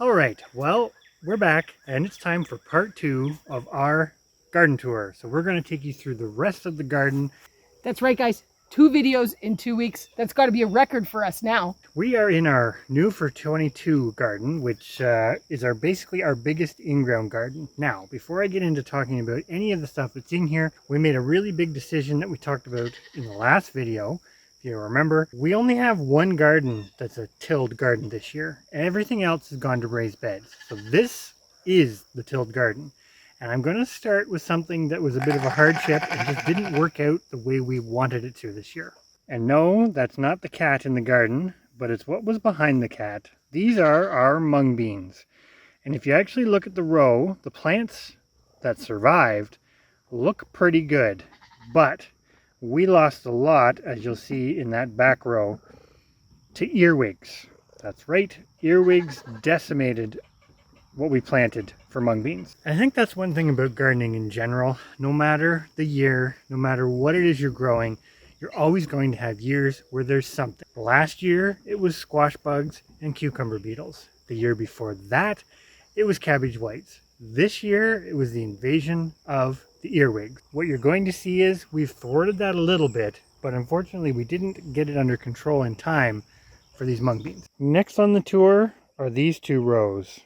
All right, well, we're back and it's time for part 2 of our garden tour. So we're going to take you through the rest of the garden. That's right, guys. 2 videos in 2 weeks. That's got to be a record for us now. We are in our new for 22 garden, which is basically our biggest in-ground garden. Now, before I get into talking about any of the stuff that's in here, we made a really big decision that we talked about in the last video. If you remember, we only have one garden that's a tilled garden this year. Everything else has gone to raised beds. So this is the tilled garden. And I'm going to start with something that was a bit of a hardship and just didn't work out the way we wanted it to this year. And no, that's not the cat in the garden, but it's what was behind the cat. These are our mung beans. And if you actually look at the row, the plants that survived look pretty good. But we lost a lot, as you'll see in that back row, to earwigs. That's right, earwigs decimated what we planted for mung beans. I think that's one thing about gardening in general. No matter the year, no matter what it is you're growing, you're always going to have years where there's something. Last year, it was squash bugs and cucumber beetles. The year before that, it was cabbage whites. This year, it was the invasion of the earwigs. What you're going to see is we've thwarted that a little bit, but unfortunately we didn't get it under control in time for these mung beans. Next on the tour are these 2 rows.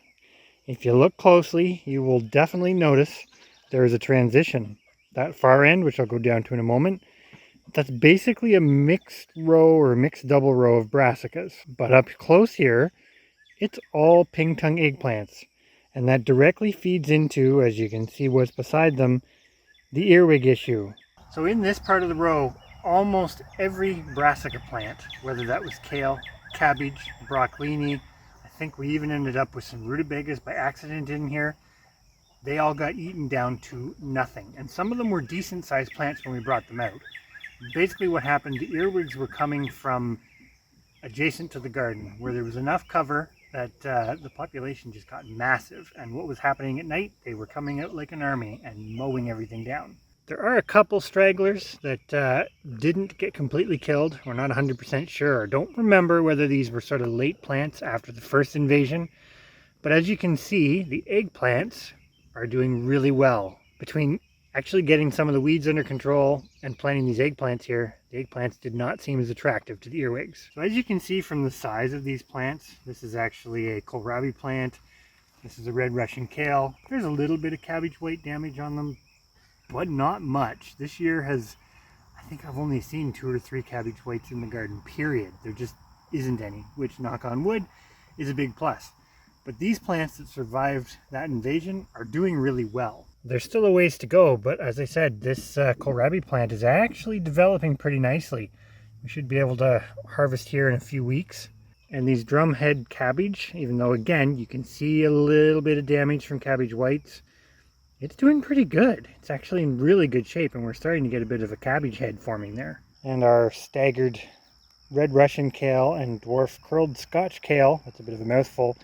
If you look closely, you will definitely notice there is a transition. That far end, which I'll go down to in a moment, that's basically a mixed row or a mixed double row of brassicas. But up close here, it's all ping tongue eggplants. And that directly feeds into, as you can see what's beside them, the earwig issue. So in this part of the row, almost every brassica plant, whether that was kale, cabbage, broccolini, I think we even ended up with some rutabagas by accident in here, they all got eaten down to nothing. And some of them were decent sized plants when we brought them out. Basically what happened, the earwigs were coming from adjacent to the garden where there was enough cover that the population just got massive. And what was happening at night, they were coming out like an army and mowing everything down. There are a couple stragglers that didn't get completely killed. We're not 100% sure or don't remember whether these were sort of late plants after the first invasion. But as you can see, the eggplants are doing really well. Between actually getting some of the weeds under control and planting these eggplants here, the eggplants did not seem as attractive to the earwigs. So as you can see from the size of these plants, this is actually a kohlrabi plant. This is a red Russian kale. There's a little bit of cabbage white damage on them, but not much. This year I think I've only seen 2 or 3 cabbage whites in the garden, period. There just isn't any, which, knock on wood, is a big plus. But these plants that survived that invasion are doing really well. There's still a ways to go, but as I said, this kohlrabi plant is actually developing pretty nicely. We should be able to harvest here in a few weeks. And these drumhead cabbage, even though again you can see a little bit of damage from cabbage whites, it's doing pretty good. It's actually in really good shape, and we're starting to get a bit of a cabbage head forming there. And our staggered red Russian kale and dwarf curled Scotch kale, that's a bit of a mouthful,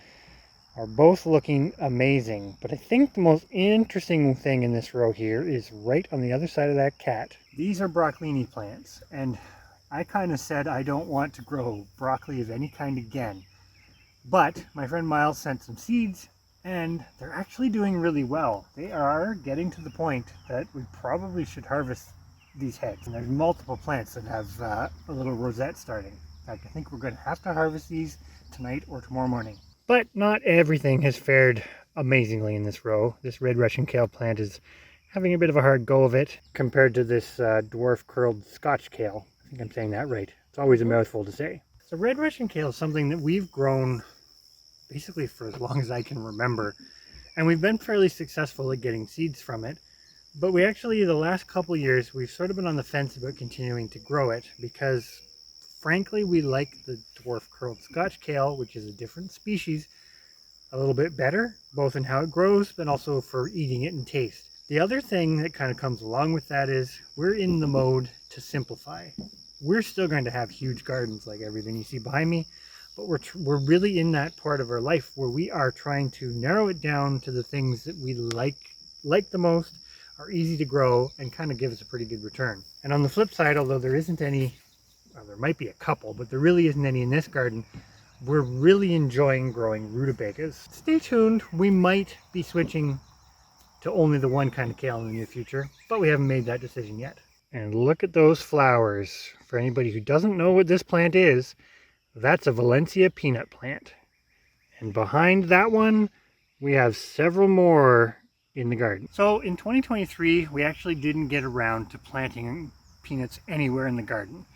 are both looking amazing. But I think the most interesting thing in this row here is right on the other side of that cat. These are broccolini plants, and I kind of said I don't want to grow broccoli of any kind again. But my friend Miles sent some seeds, and they're actually doing really well. They are getting to the point that we probably should harvest these heads. And there's multiple plants that have a little rosette starting. In fact, I think we're going to have to harvest these tonight or tomorrow morning. But not everything has fared amazingly in this row. This red Russian kale plant is having a bit of a hard go of it compared to this dwarf curled Scotch kale. I think I'm saying that right. It's always a mouthful to say. So red Russian kale is something that we've grown basically for as long as I can remember. And we've been fairly successful at getting seeds from it. But we actually, the last couple years, we've sort of been on the fence about continuing to grow it because frankly, we like the dwarf curled Scotch kale, which is a different species, a little bit better, both in how it grows, but also for eating it and taste. The other thing that kind of comes along with that is we're in the mode to simplify. We're still going to have huge gardens like everything you see behind me, but we're really in that part of our life where we are trying to narrow it down to the things that we like the most, are easy to grow, and kind of give us a pretty good return. And on the flip side, although there isn't any, well, there might be a couple, but there really isn't any in this garden, we're really enjoying growing rutabagas. Stay tuned, we might be switching to only the one kind of kale in the near future, but we haven't made that decision yet. And look at those flowers. For anybody who doesn't know what this plant is, that's a Valencia peanut plant. And behind that one, we have several more in the garden. So in 2023, we actually didn't get around to planting peanuts anywhere in the garden.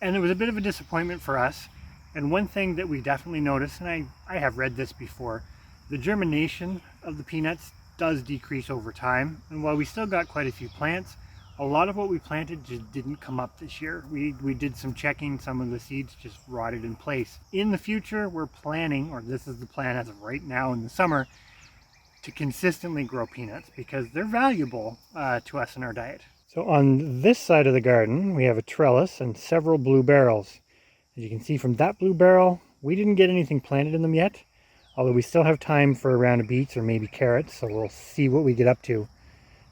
And it was a bit of a disappointment for us. And one thing that we definitely noticed, and I have read this before, the germination of the peanuts does decrease over time. And while we still got quite a few plants, a lot of what we planted just didn't come up this year. We did some checking, some of the seeds just rotted in place. In the future, we're planning, or this is the plan as of right now in the summer, to consistently grow peanuts because they're valuable to us in our diet. So on this side of the garden, we have a trellis and several blue barrels. As you can see from that blue barrel, we didn't get anything planted in them yet, although we still have time for a round of beets or maybe carrots, so we'll see what we get up to.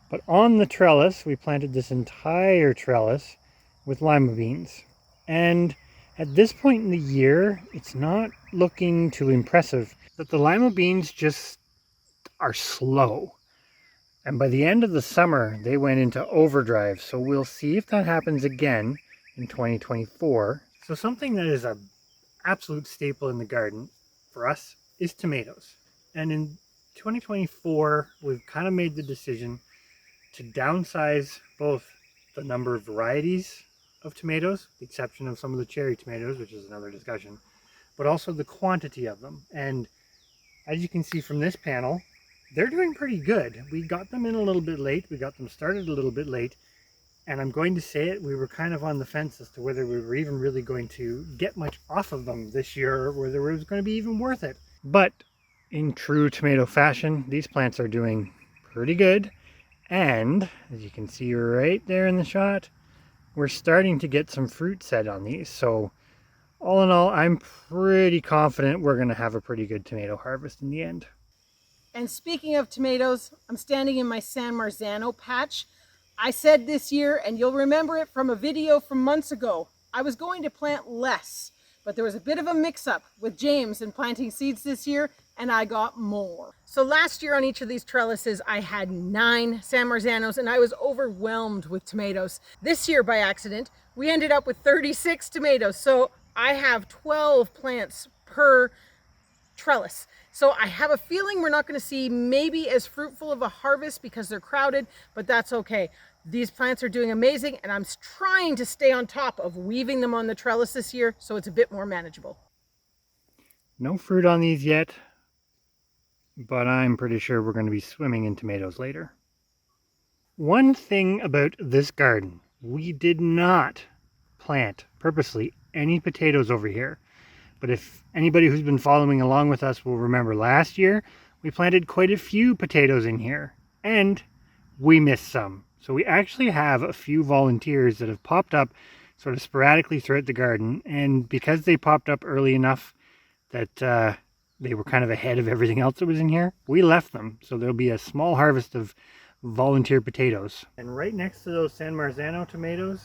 But on the trellis, we planted this entire trellis with lima beans. And at this point in the year, it's not looking too impressive. But the lima beans just are slow. And by the end of the summer, they went into overdrive. So we'll see if that happens again in 2024. So something that is an absolute staple in the garden for us is tomatoes. And in 2024, we've kind of made the decision to downsize both the number of varieties of tomatoes, with the exception of some of the cherry tomatoes, which is another discussion, but also the quantity of them. And as you can see from this panel, they're doing pretty good. We got them in a little bit late. We got them started a little bit late. And I'm going to say it, we were kind of on the fence as to whether we were even really going to get much off of them this year or whether it was going to be even worth it. But in true tomato fashion, these plants are doing pretty good. And as you can see right there in the shot, we're starting to get some fruit set on these. So all in all, I'm pretty confident we're going to have a pretty good tomato harvest in the end. And speaking of tomatoes, I'm standing in my San Marzano patch. I said this year, and you'll remember it from a video from months ago, I was going to plant less, but there was a bit of a mix-up with James in planting seeds this year, and I got more. So last year on each of these trellises, I had 9 San Marzanos, and I was overwhelmed with tomatoes. This year, by accident, we ended up with 36 tomatoes, so I have 12 plants per trellis. So I have a feeling we're not going to see maybe as fruitful of a harvest because they're crowded, but that's okay. These plants are doing amazing, and I'm trying to stay on top of weaving them on the trellis this year so it's a bit more manageable. No fruit on these yet, but I'm pretty sure we're going to be swimming in tomatoes later. One thing about this garden, we did not plant purposely any potatoes over here. But if anybody who's been following along with us will remember last year, we planted quite a few potatoes in here and we missed some. So we actually have a few volunteers that have popped up sort of sporadically throughout the garden. And because they popped up early enough that they were kind of ahead of everything else that was in here, we left them. So there'll be a small harvest of volunteer potatoes. And right next to those San Marzano tomatoes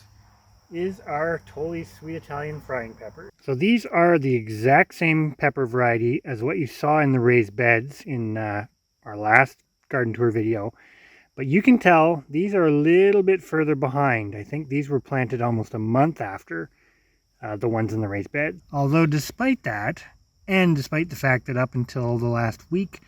is our totally sweet Italian frying pepper. So these are the exact same pepper variety as what you saw in the raised beds in our last garden tour video. But you can tell these are a little bit further behind. I think these were planted almost a month after the ones in the raised bed. Although despite that, and despite the fact that up until the last week,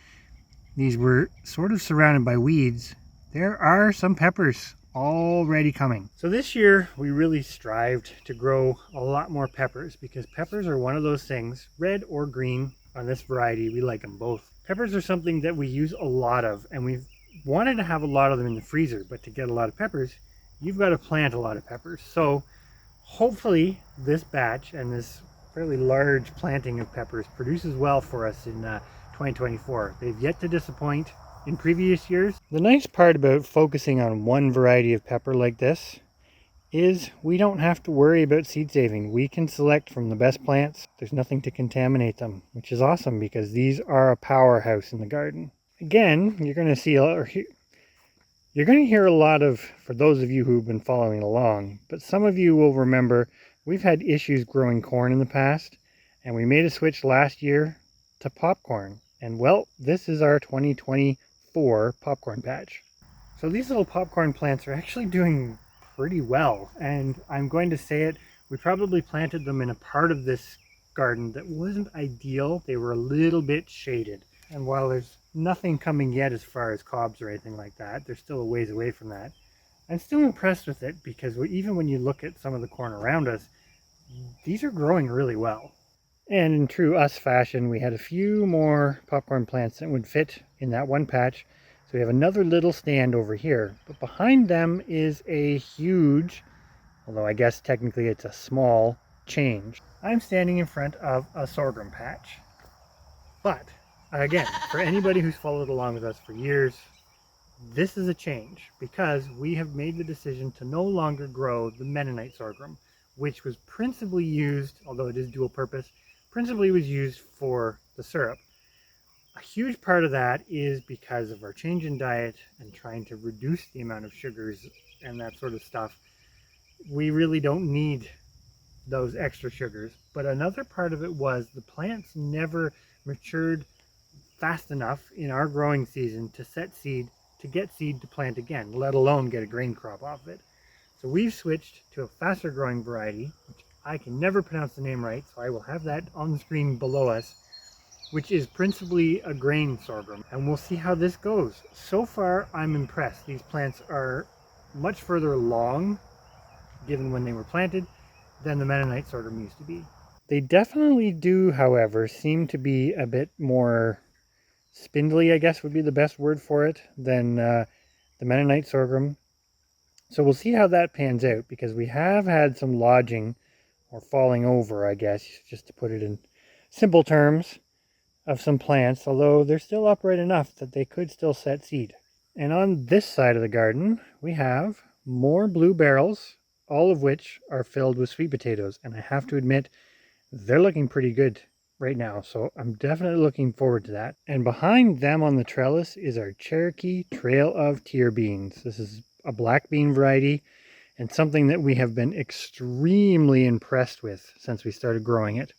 these were sort of surrounded by weeds, there are some peppers already coming. So this year we really strived to grow a lot more peppers because peppers are one of those things, red or green on this variety, we like them both. Peppers are something that we use a lot of, and we've wanted to have a lot of them in the freezer, but to get a lot of peppers, you've got to plant a lot of peppers. So hopefully this batch and this fairly large planting of peppers produces well for us in 2024. They've yet to disappoint in previous years. The nice part about focusing on one variety of pepper like this is we don't have to worry about seed saving. We can select from the best plants. There's nothing to contaminate them, which is awesome because these are a powerhouse in the garden. Again, you're going to see you're going to hear a lot of, for those of you who've been following along, but some of you will remember we've had issues growing corn in the past, And we made a switch last year to popcorn. And well, this is our 2024 popcorn patch. So these little popcorn plants are actually doing pretty well. And I'm going to say it, we probably planted them in a part of this garden that wasn't ideal. They were a little bit shaded. And while there's nothing coming yet as far as cobs or anything like that, they're still a ways away from that. I'm still impressed with it because even when you look at some of the corn around us, these are growing really well. And in true us fashion, we had a few more popcorn plants that would fit in that one patch. So we have another little stand over here, but behind them is a huge, although I guess technically it's a small, change. I'm standing in front of a sorghum patch. But again, for anybody who's followed along with us for years, this is a change because we have made the decision to no longer grow the Mennonite sorghum, which was principally used, although it is dual purpose, principally was used for the syrup. A huge part of that is because of our change in diet and trying to reduce the amount of sugars and that sort of stuff. We really don't need those extra sugars. But another part of it was the plants never matured fast enough in our growing season to set seed, to get seed to plant again, let alone get a grain crop off of it. So we've switched to a faster growing variety, which I can never pronounce the name right, so I will have that on the screen below us, which is principally a grain sorghum, and we'll see how this goes. So far, I'm impressed. These plants are much further along, given when they were planted, than the Mennonite sorghum used to be. They definitely do, however, seem to be a bit more spindly, I guess would be the best word for it, than the Mennonite sorghum. So we'll see how that pans out, because we have had some lodging or falling over, I guess, just to put it in simple terms, of some plants, although they're still upright enough that they could still set seed. And on this side of the garden, we have more blue barrels, all of which are filled with sweet potatoes. And I have to admit, they're looking pretty good right now, so I'm definitely looking forward to that. And behind them on the trellis is our Cherokee Trail of Tear beans. This is a black bean variety and something that we have been extremely impressed with since we started growing it.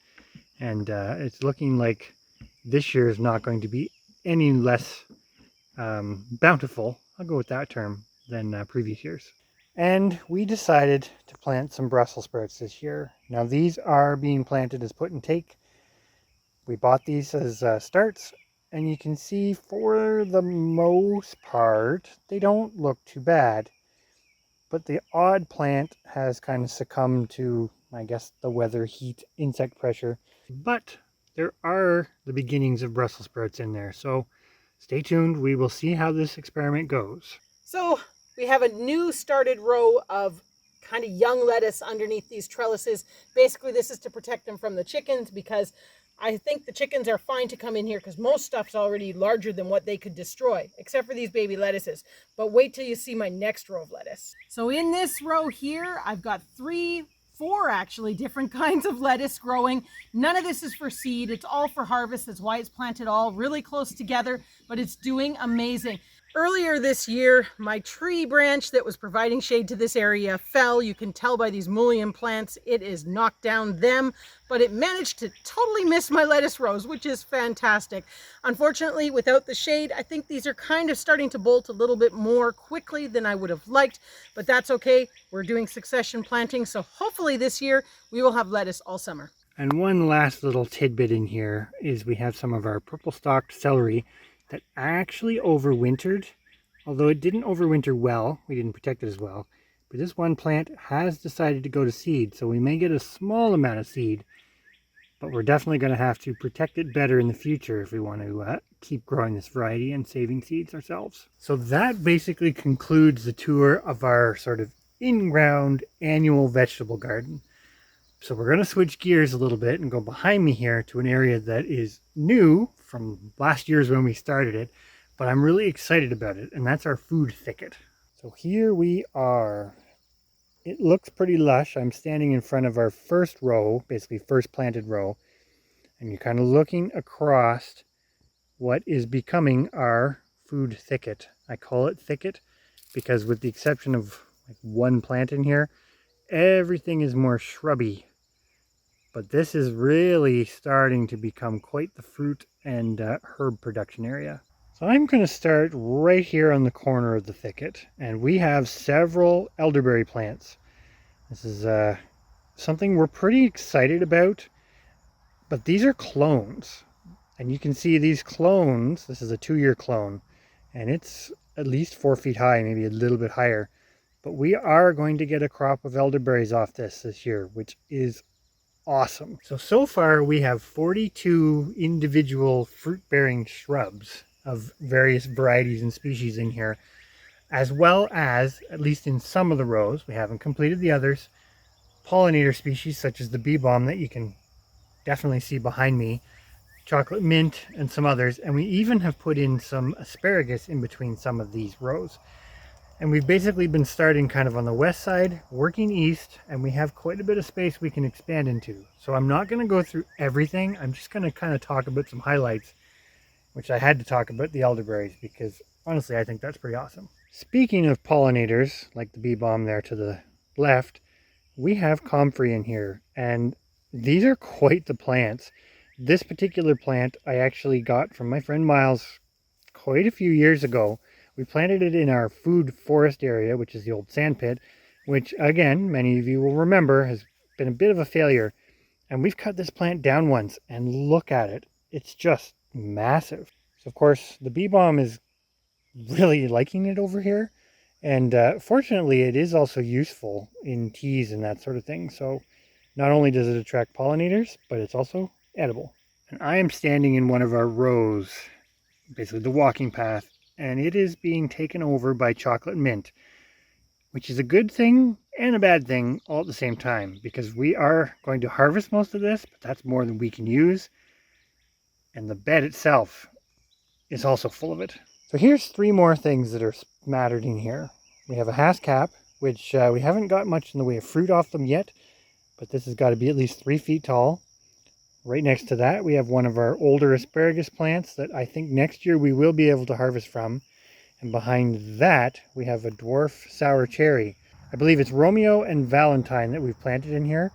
And it's looking like this year is not going to be any less bountiful, I'll go with that term, than previous years. And we decided to plant some Brussels sprouts this year. Now these are being planted as put and take. We bought these as starts, and you can see for the most part, they don't look too bad. But the odd plant has kind of succumbed to, I guess, the weather, heat, insect pressure. But there are the beginnings of Brussels sprouts in there. So stay tuned. We will see how this experiment goes. So we have a new started row of kind of young lettuce underneath these trellises. Basically, this is to protect them from the chickens, because I think the chickens are fine to come in here because most stuff's already larger than what they could destroy, except for these baby lettuces. But wait till you see my next row of lettuce. So in this row here, I've got four actually different kinds of lettuce growing. None of this is for seed. It's all for harvest. That's why it's planted all really close together, but it's doing amazing. Earlier this year, my tree branch that was providing shade to this area fell. You can tell by these mullein plants, it is knocked down them, but it managed to totally miss my lettuce rows, which is fantastic. Unfortunately, without the shade, I think these are kind of starting to bolt a little bit more quickly than I would have liked, but that's okay. We're doing succession planting, so hopefully this year we will have lettuce all summer. And one last little tidbit in here is we have some of our purple stalked celery that actually overwintered, although it didn't overwinter well. We didn't protect it as well. But this one plant has decided to go to seed, so we may get a small amount of seed, but we're definitely going to have to protect it better in the future if we want to keep growing this variety and saving seeds ourselves. So that basically concludes the tour of our sort of in-ground annual vegetable garden. So we're going to switch gears a little bit and go behind me here to an area that is new from last year's when we started it, but I'm really excited about it, and that's our food thicket. So here we are. It looks pretty lush. I'm standing in front of our first row, basically first planted row, and you're kind of looking across what is becoming our food thicket. I call it thicket because with the exception of like one plant in here, everything is more shrubby. but this is really starting to become quite the fruit and herb production area. So I'm going to start right here on the corner of the thicket, and we have several elderberry plants. This is something we're pretty excited about, but these are clones. And you can see these clones, this is a 2-year clone, and it's at least 4 feet high, maybe a little bit higher. But we are going to get a crop of elderberries off this year, which is awesome. So far we have 42 individual fruit-bearing shrubs of various varieties and species in here, as well as, at least in some of the rows, we haven't completed the others, pollinator species such as the bee balm that you can definitely see behind me, chocolate mint, and some others. And we even have put in some asparagus in between some of these rows. And we've basically been starting kind of on the west side, working east, and we have quite a bit of space we can expand into. So I'm not going to go through everything. I'm just going to kind of talk about some highlights, which I had to talk about the elderberries because honestly I think that's pretty awesome. Speaking of pollinators, like the bee balm there to the left, we have comfrey in here, and these are quite the plants. This particular plant I actually got from my friend Miles quite a few years ago. We planted it in our food forest area, which is the old sand pit, which again, many of you will remember has been a bit of a failure. And we've cut this plant down once, and look at it. It's just massive. So of course the bee balm is really liking it over here. And fortunately it is also useful in teas and that sort of thing. So not only does it attract pollinators, but it's also edible. And I am standing in one of our rows, basically the walking path, and it is being taken over by chocolate mint, which is a good thing and a bad thing all at the same time, because we are going to harvest most of this, but that's more than we can use. And the bed itself is also full of it. So here's 3 more things that are mattered in here. We have a hascap, which we haven't got much in the way of fruit off them yet, but this has got to be at least 3 feet tall. Right next to that, we have one of our older asparagus plants that I think next year we will be able to harvest from. And behind that, we have a dwarf sour cherry. I believe it's Romeo and Valentine that we've planted in here,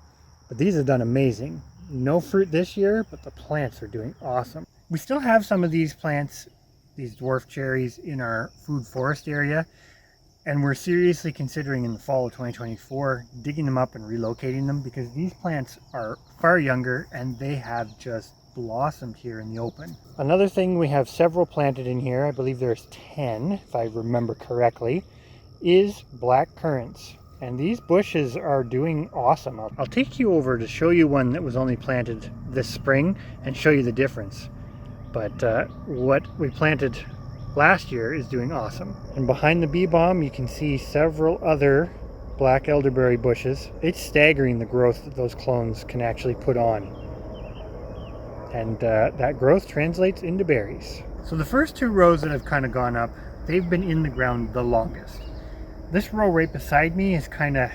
but these have done amazing. No fruit this year, but the plants are doing awesome. We still have some of these plants, these dwarf cherries, in our food forest area, and we're seriously considering in the fall of 2024 digging them up and relocating them, because these plants are far younger and they have just blossomed here in the open. Another thing we have several planted in here, I believe there's 10 if I remember correctly, is black currants. And these bushes are doing awesome. I'll take you over to show you one that was only planted this spring and show you the difference. But what we planted last year is doing awesome. And behind the bee balm you can see several other black elderberry bushes. It's staggering the growth that those clones can actually put on. And that growth translates into berries. So the first 2 rows that have kind of gone up, they've been in the ground the longest. This row right beside me is kind of,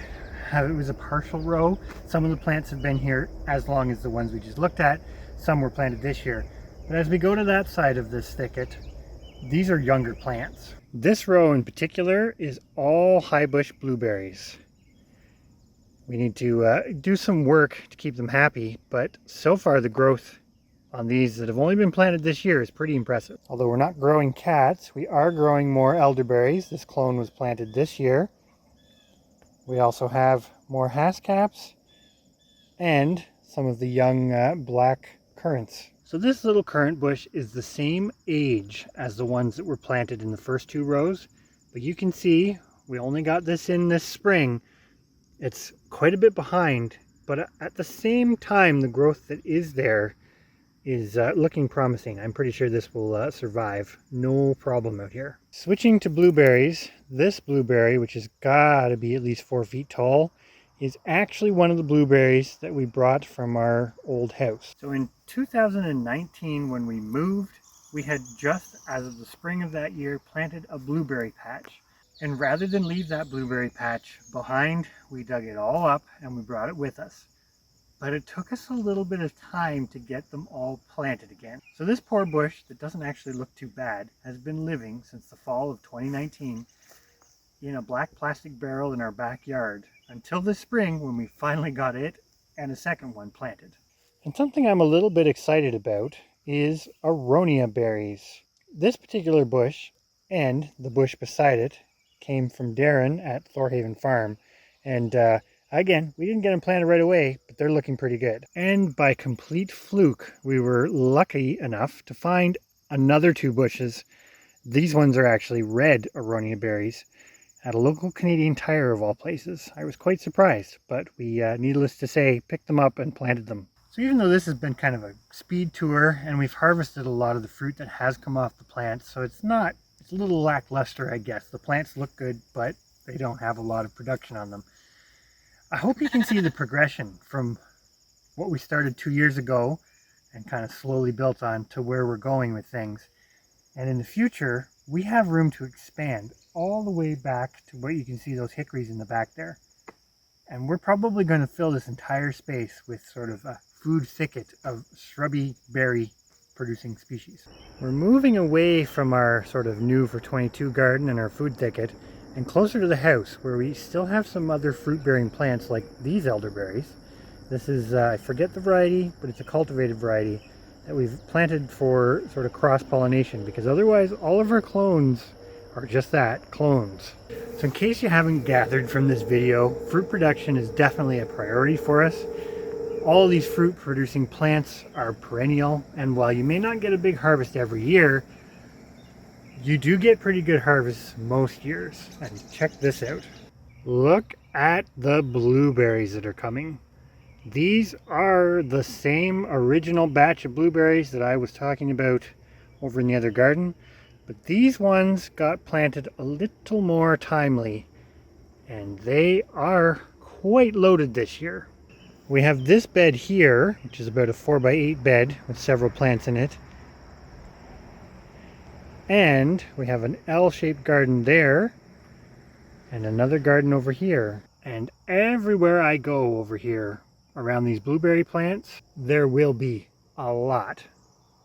it was a partial row. Some of the plants have been here as long as the ones we just looked at. Some were planted this year. But as we go to that side of this thicket, these are younger plants. This row in particular is all high bush blueberries. We need to do some work to keep them happy, but so far the growth on these that have only been planted this year is pretty impressive. Although we're not growing cats, we are growing more elderberries. This clone was planted this year. We also have more hascaps and some of the young black currants. So this little currant bush is the same age as the ones that were planted in the first 2 rows, but you can see we only got this in this spring. It's quite a bit behind, but at the same time the growth that is there is looking promising. I'm pretty sure this will survive no problem out here. Switching to blueberries, this blueberry, which has got to be at least 4 feet tall, is actually one of the blueberries that we brought from our old house. So in 2019 when we moved, we had just as of the spring of that year planted a blueberry patch. And rather than leave that blueberry patch behind, we dug it all up and we brought it with us. But it took us a little bit of time to get them all planted again. So this poor bush that doesn't actually look too bad has been living since the fall of 2019 in a black plastic barrel in our backyard until this spring when we finally got it and a second one planted. And something I'm a little bit excited about is aronia berries. This particular bush and the bush beside it came from Darren at Thorhaven Farm. And again, we didn't get them planted right away, but they're looking pretty good. And by complete fluke, we were lucky enough to find another two bushes. These ones are actually red aronia berries at a local Canadian Tire of all places. I was quite surprised, but we, needless to say, picked them up and planted them. So even though this has been kind of a speed tour and we've harvested a lot of the fruit that has come off the plants, so it's a little lackluster, I guess. The plants look good, but they don't have a lot of production on them. I hope you can see the progression from what we started 2 years ago and kind of slowly built on to where we're going with things. And in the future, we have room to expand all the way back to where you can see those hickories in the back there. And we're probably going to fill this entire space with sort of a food thicket of shrubby berry producing species. We're moving away from our sort of new for 22 garden and our food thicket and closer to the house where we still have some other fruit bearing plants like these elderberries. This is, I forget the variety, but it's a cultivated variety that we've planted for sort of cross-pollination, because otherwise all of our clones are just that, clones. So in case you haven't gathered from this video, fruit production is definitely a priority for us. All of these fruit producing plants are perennial, and while you may not get a big harvest every year, you do get pretty good harvests most years. And check this out. Look at the blueberries that are coming. These are the same original batch of blueberries that I was talking about over in the other garden, but these ones got planted a little more timely, and they are quite loaded this year. We have this bed here, which is about a 4x8 bed with several plants in it, and we have an L-shaped garden there and another garden over here. And everywhere I go over here around these blueberry plants, there will be a lot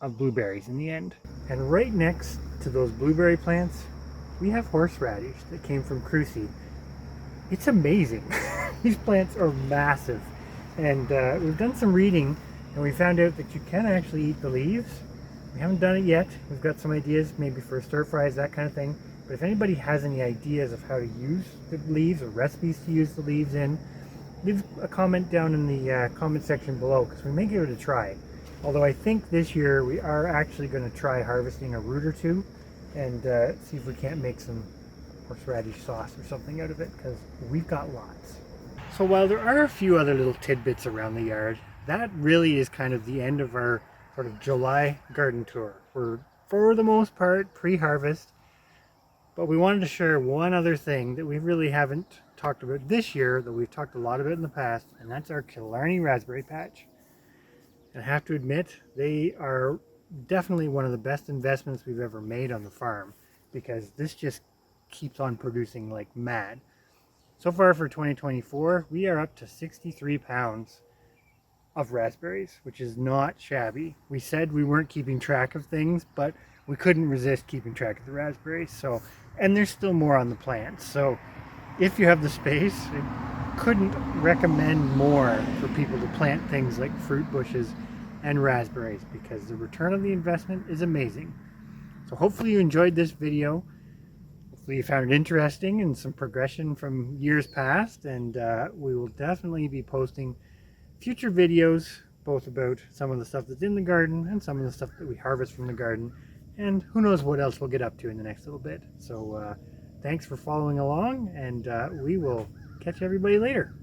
of blueberries in the end. And right next to those blueberry plants, we have horseradish that came from Crucy. It's amazing. These plants are massive. And we've done some reading and we found out that you can actually eat the leaves. We haven't done it yet. We've got some ideas maybe for stir fries, that kind of thing. But if anybody has any ideas of how to use the leaves or recipes to use the leaves in, leave a comment down in the comment section below, because we may give it a try. Although I think this year we are actually going to try harvesting a root or two and see if we can't make some horseradish sauce or something out of it, because we've got lots. So while there are a few other little tidbits around the yard, that really is kind of the end of our sort of July garden tour. We're, for the most part, pre-harvest, but we wanted to share one other thing that we really haven't talked about this year, that we've talked a lot about in the past, and that's our Killarney raspberry patch. And I have to admit, they are definitely one of the best investments we've ever made on the farm, because this just keeps on producing like mad. So far for 2024, we are up to 63 pounds of raspberries, which is not shabby. We said we weren't keeping track of things, but we couldn't resist keeping track of the raspberries. So, and there's still more on the plants. So if you have the space, I couldn't recommend more for people to plant things like fruit bushes and raspberries, because the return on the investment is amazing. So hopefully you enjoyed this video. Hopefully you found it interesting and some progression from years past, and we will definitely be posting future videos both about some of the stuff that's in the garden and some of the stuff that we harvest from the garden, and who knows what else we'll get up to in the next little bit. So thanks for following along, and we will catch everybody later.